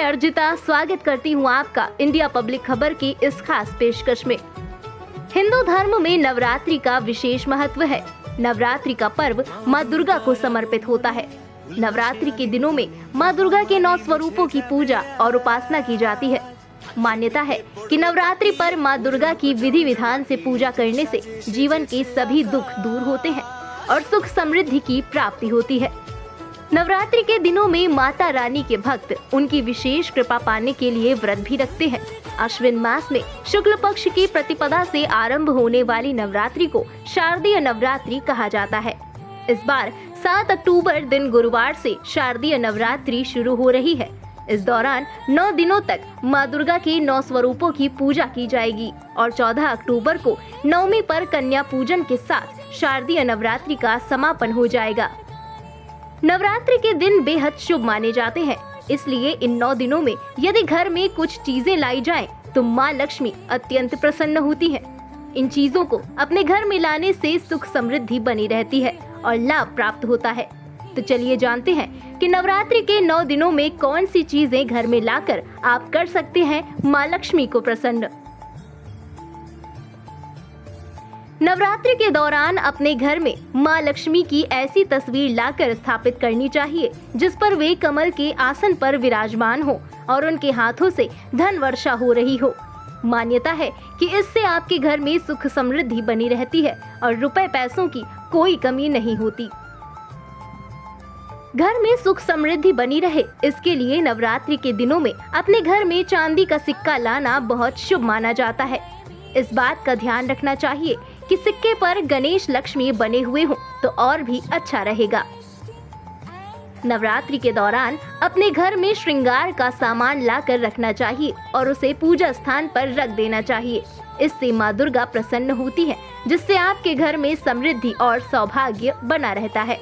अर्जिता स्वागत करती हूँ आपका इंडिया पब्लिक खबर की इस खास पेशकश में। हिंदू धर्म में नवरात्रि का विशेष महत्व है। नवरात्रि का पर्व माँ दुर्गा को समर्पित होता है। नवरात्रि के दिनों में माँ दुर्गा के 9 स्वरूपों की पूजा और उपासना की जाती है। मान्यता है कि नवरात्रि पर माँ दुर्गा की विधि विधान से पूजा करने से जीवन के सभी दुख दूर होते हैं और सुख समृद्धि की प्राप्ति होती है। नवरात्रि के दिनों में माता रानी के भक्त उनकी विशेष कृपा पाने के लिए व्रत भी रखते हैं। अश्विन मास में शुक्ल पक्ष की प्रतिपदा से आरंभ होने वाली नवरात्रि को शारदीय नवरात्रि कहा जाता है। इस बार 7 अक्टूबर दिन गुरुवार से शारदीय नवरात्रि शुरू हो रही है। इस दौरान 9 दिनों तक माँ दुर्गा के 9 स्वरूपों की पूजा की जाएगी और 14 अक्टूबर को नवमी पर कन्या पूजन के साथ शारदीय नवरात्रि का समापन हो जाएगा। नवरात्रि के दिन बेहद शुभ माने जाते हैं, इसलिए इन 9 दिनों में यदि घर में कुछ चीजें लाई जाएं, तो माँ लक्ष्मी अत्यंत प्रसन्न होती हैं। इन चीजों को अपने घर में लाने से सुख समृद्धि बनी रहती है और लाभ प्राप्त होता है। तो चलिए जानते हैं कि नवरात्रि के 9 दिनों में कौन सी चीजें घर में लाकर आप कर सकते हैं माँ लक्ष्मी को प्रसन्न। नवरात्रि के दौरान अपने घर में माँ लक्ष्मी की ऐसी तस्वीर लाकर स्थापित करनी चाहिए जिस पर वे कमल के आसन पर विराजमान हो और उनके हाथों से धन वर्षा हो रही हो। मान्यता है कि इससे आपके घर में सुख समृद्धि बनी रहती है और रुपए पैसों की कोई कमी नहीं होती। घर में सुख समृद्धि बनी रहे, इसके लिए नवरात्रि के दिनों में अपने घर में चांदी का सिक्का लाना बहुत शुभ माना जाता है। इस बात का ध्यान रखना चाहिए कि सिक्के पर गणेश लक्ष्मी बने हुए हों तो और भी अच्छा रहेगा। नवरात्रि के दौरान अपने घर में श्रृंगार का सामान लाकर रखना चाहिए और उसे पूजा स्थान पर रख देना चाहिए। इससे माँ दुर्गा प्रसन्न होती है, जिससे आपके घर में समृद्धि और सौभाग्य बना रहता है।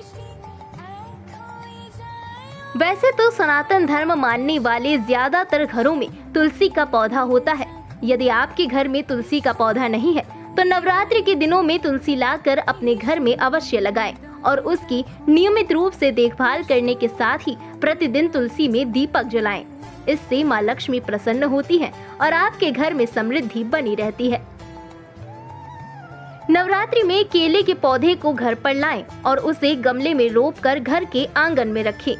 वैसे तो सनातन धर्म मानने वाले ज्यादातर घरों में तुलसी का पौधा होता है। यदि आपके घर में तुलसी का पौधा नहीं है तो नवरात्रि के दिनों में तुलसी लाकर अपने घर में अवश्य लगाएं और उसकी नियमित रूप से देखभाल करने के साथ ही प्रतिदिन तुलसी में दीपक जलाएं। इससे माँ लक्ष्मी प्रसन्न होती है और आपके घर में समृद्धि बनी रहती है। नवरात्रि में केले के पौधे को घर पर लाएं और उसे गमले में रोपकर घर के आंगन में रखें।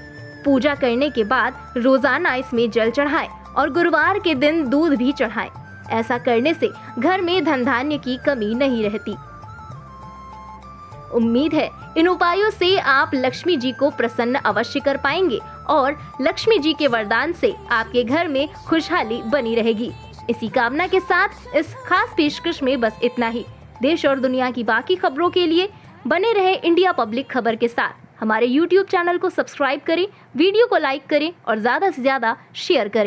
पूजा करने के बाद रोजाना इसमें जल चढ़ाएं और गुरुवार के दिन दूध भी चढ़ाएं। ऐसा करने से घर में धन धान्य की कमी नहीं रहती। उम्मीद है इन उपायों से आप लक्ष्मी जी को प्रसन्न अवश्य कर पाएंगे और लक्ष्मी जी के वरदान से आपके घर में खुशहाली बनी रहेगी। इसी कामना के साथ इस खास पेशकश में बस इतना ही। देश और दुनिया की बाकी खबरों के लिए बने रहे इंडिया पब्लिक खबर के साथ। हमारे YouTube चैनल को सब्सक्राइब करें, वीडियो को लाइक करें और ज्यादा से ज्यादा शेयर करें।